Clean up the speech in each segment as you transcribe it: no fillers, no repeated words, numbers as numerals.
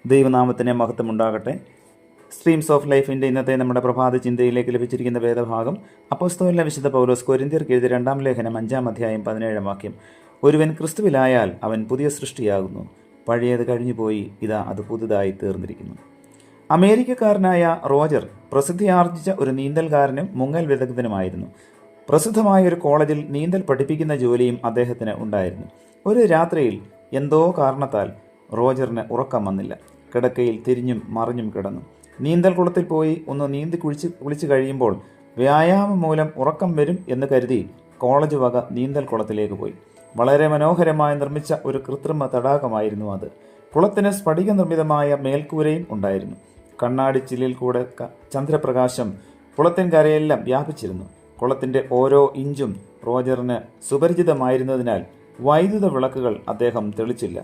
ദൈവനാമത്തിന് മഹത്വമുണ്ടാകട്ടെ. Streams of ലൈഫിൻ്റെ ഇന്നത്തെ നമ്മുടെ പ്രഭാത ചിന്തയിലേക്ക് ലഭിച്ചിരിക്കുന്ന വേദഭാഗം അപ്പോസ്തലനായ വിശുദ്ധ പൗലോസ് കൊരിന്ത്യർക്ക് എഴുതിയ 2-ാം ലേഖനം 5-ാം അധ്യായം 17-ാം വാക്യം. ഒരുവൻ ക്രിസ്തുവിലായാൽ അവൻ പുതിയ സൃഷ്ടിയാകുന്നു, പഴയത് കഴിഞ്ഞുപോയി, ഇതാ അത് പുതുതായി തീർന്നിരിക്കുന്നു. അമേരിക്കക്കാരനായ റോജർ പ്രസിദ്ധിയാർജിച്ച ഒരു നീന്തൽകാരനും മുങ്ങൽ വിദഗ്ധനുമായിരുന്നു. പ്രസിദ്ധമായ ഒരു കോളേജിൽ നീന്തൽ പഠിപ്പിക്കുന്ന ജോലിയും അദ്ദേഹത്തിന് ഉണ്ടായിരുന്നു. ഒരു രാത്രിയിൽ എന്തോ കാരണത്താൽ റോജറിന് ഉറക്കം വന്നില്ല. കിടക്കയിൽ തിരിഞ്ഞും മറിഞ്ഞും കിടന്നു. നീന്തൽ കുളത്തിൽ പോയി ഒന്ന് നീന്തി കുളിച്ച് കഴിയുമ്പോൾ വ്യായാമം മൂലം ഉറക്കം വരും എന്ന് കരുതി കോളേജ് വക നീന്തൽ കുളത്തിലേക്ക് പോയി. വളരെ മനോഹരമായി നിർമ്മിച്ച ഒരു കൃത്രിമ തടാകമായിരുന്നു അത്. കുളത്തിന് സ്ഫടിക നിർമ്മിതമായ മേൽക്കൂരയും ഉണ്ടായിരുന്നു. കണ്ണാടി ചില്ലിൽ കൂടെ ചന്ദ്രപ്രകാശം കുളത്തിൻ കരയെല്ലാം വ്യാപിച്ചിരുന്നു. കുളത്തിൻ്റെ ഓരോ ഇഞ്ചും റോജറിന് സുപരിചിതമായിരുന്നതിനാൽ വൈദ്യുത വിളക്കുകൾ അദ്ദേഹം തെളിച്ചില്ല.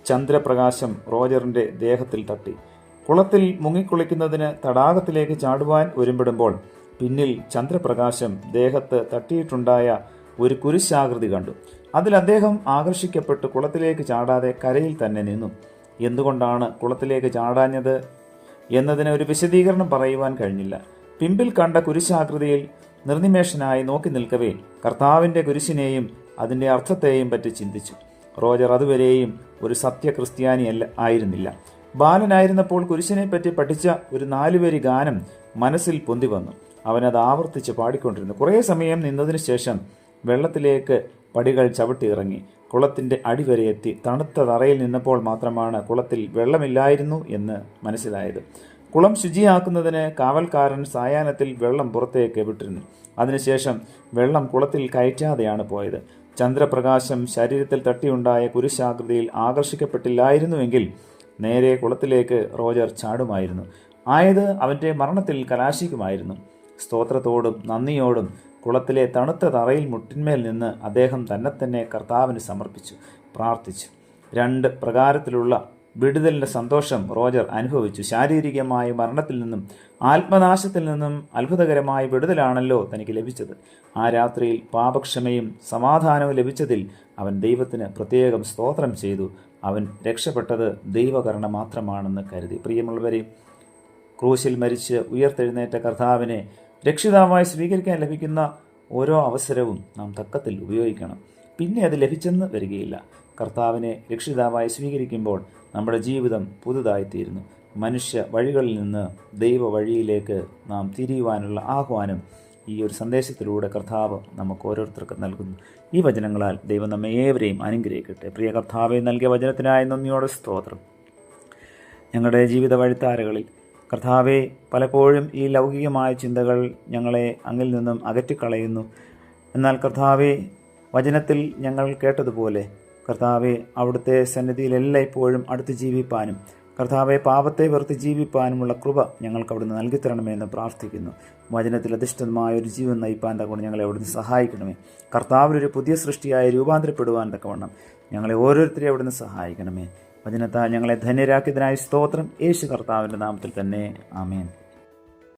ചന്ദ്രപ്രകാശം റോജറിൻ്റെ ദേഹത്തിൽ തട്ടി. കുളത്തിൽ മുങ്ങിക്കുളിക്കുന്നതിന് തടാകത്തിലേക്ക് ചാടുവാൻ ഒരുമ്പിടുമ്പോൾ പിന്നിൽ ചന്ദ്രപ്രകാശം ദേഹത്ത് തട്ടിയിട്ടുണ്ടായ ഒരു കുരിശാകൃതി കണ്ടു. അതിൽ അദ്ദേഹം ആകർഷിക്കപ്പെട്ട് കുളത്തിലേക്ക് ചാടാതെ കരയിൽ തന്നെ നിന്നു. എന്തുകൊണ്ടാണ് കുളത്തിലേക്ക് ചാടാഞ്ഞത് എന്നതിന് ഒരു വിശദീകരണം പറയുവാൻ കഴിഞ്ഞില്ല. പിമ്പിൽ കണ്ട കുരിശാകൃതിയിൽ നിർനിമേഷനായി നോക്കി നിൽക്കവേ കർത്താവിൻ്റെ കുരിശിനെയും അതിൻ്റെ അർത്ഥത്തെയും പറ്റി ചിന്തിച്ചു. റോജർ അതുവരെയും ഒരു സത്യ ക്രിസ്ത്യാനിയല്ല ആയിരുന്നില്ല. ബാലനായിരുന്നപ്പോൾ കുരിശിനെ പറ്റി പഠിച്ച ഒരു 4 വരി ഗാനം മനസ്സിൽ പൊന്തി വന്നു. അവനത് ആവർത്തിച്ച് പാടിക്കൊണ്ടിരുന്നു. കുറേ സമയം നിന്നതിന് ശേഷം വെള്ളത്തിലേക്ക് പടികൾ ചവിട്ടി ഇറങ്ങി കുളത്തിൻ്റെ അടിവരെ എത്തി. തണുത്ത തറയിൽ നിന്നപ്പോൾ മാത്രമാണ് കുളത്തിൽ വെള്ളമില്ലായിരുന്നു എന്ന് മനസ്സിലായത്. കുളം ശുചിയാക്കുന്നതിന് കാവൽക്കാരൻ സായാഹ്നത്തിൽ വെള്ളം പുറത്തേക്ക് വിട്ടിരുന്നു. അതിനുശേഷം വെള്ളം കുളത്തിൽ കയറ്റാതെയാണ് പോയത്. ചന്ദ്രപ്രകാശം ശരീരത്തിൽ തട്ടിയുണ്ടായ കുരിശാകൃതിയിൽ ആകർഷിക്കപ്പെട്ടില്ലായിരുന്നുവെങ്കിൽ നേരെ കുളത്തിലേക്ക് റോജർ ചാടുമായിരുന്നു. ആയത് അവൻ്റെ മരണത്തിൽ കലാശിക്കുമായിരുന്നു. സ്തോത്രത്തോടും നന്ദിയോടും കുളത്തിലെ തണുത്ത തറയിൽ മുട്ടിന്മേൽ നിന്ന് അദ്ദേഹം തന്നെ കർത്താവിന് സമർപ്പിച്ചു, പ്രാർത്ഥിച്ചു. 2 പ്രകാരത്തിലുള്ള വിടുതലിൻ്റെ സന്തോഷം റോജർ അനുഭവിച്ചു. ശാരീരികമായ മരണത്തിൽ നിന്നും ആത്മനാശത്തിൽ നിന്നും അത്ഭുതകരമായ വിടുതലാണല്ലോ തനിക്ക് ലഭിച്ചത്. ആ രാത്രിയിൽ പാപക്ഷമയും സമാധാനവും ലഭിച്ചതിൽ അവൻ ദൈവത്തിന് പ്രത്യേകം സ്തോത്രം ചെയ്തു. അവൻ രക്ഷപ്പെട്ടത് ദൈവകരുണ മാത്രമാണെന്ന് കരുതി. പ്രിയമുള്ളവരെ, ക്രൂശിൽ മരിച്ച് ഉയർത്തെഴുന്നേറ്റ കർത്താവിനെ രക്ഷിതാവായി സ്വീകരിക്കാൻ ലഭിക്കുന്ന ഓരോ അവസരവും നാം തക്കത്തിൽ ഉപയോഗിക്കണം. പിന്നെ അത് ലഭിച്ചെന്ന് വരികയില്ല. കർത്താവിനെ രക്ഷിതാവായി സ്വീകരിക്കുമ്പോൾ നമ്മുടെ ജീവിതം പുതുതായിത്തീരുന്നു. മനുഷ്യ വഴികളിൽ നിന്ന് ദൈവ വഴിയിലേക്ക് നാം തിരിയുവാനുള്ള ആഹ്വാനം ഈ ഒരു സന്ദേശത്തിലൂടെ കർത്താവ് നമുക്ക് ഓരോരുത്തർക്കും നൽകുന്നു. ഈ വചനങ്ങളാൽ ദൈവം നമ്മെ ഏവരെയും അനുഗ്രഹിക്കട്ടെ. പ്രിയ കർത്താവെ, നൽകിയ വചനത്തിനായി നന്ദിയോടെ സ്തോത്രം. ഞങ്ങളുടെ ജീവിത വഴിത്താരകളിൽ കർത്താവെ, പലപ്പോഴും ഈ ലൗകികമായ ചിന്തകൾ ഞങ്ങളെ അങ്ങിൽ നിന്നും അകറ്റിക്കളയുന്നു. എന്നാൽ കർത്താവെ, വചനത്തിൽ ഞങ്ങൾ കേട്ടതുപോലെ കർത്താവെ, അവിടുത്തെ സന്നിധിയിൽ എല്ലായ്പ്പോഴും അടുത്ത് ജീവിപ്പാനും കർത്താവെ, പാപത്തെ വെറുത്ത് ജീവിപ്പാനുമുള്ള കൃപ ഞങ്ങൾക്ക് അവിടുന്ന് നൽകിത്തരണമെന്ന് പ്രാർത്ഥിക്കുന്നു. വചനത്തിൽ അധിഷ്ഠിതമായ ഒരു ജീവൻ നയിപ്പാൻ തക്കൊണ്ട് ഞങ്ങളെ അവിടുന്ന് സഹായിക്കണമേ. കർത്താവിലൊരു പുതിയ സൃഷ്ടിയായി രൂപാന്തരപ്പെടുവാൻ തക്കവണ്ണം ഞങ്ങളെ ഓരോരുത്തരെയും അവിടുന്ന് സഹായിക്കണമേ. വചനത്താൽ ഞങ്ങളെ ധന്യരാക്കിയതിനായി സ്തോത്രം. യേശു കർത്താവിൻ്റെ നാമത്തിൽ തന്നെ, ആമേൻ.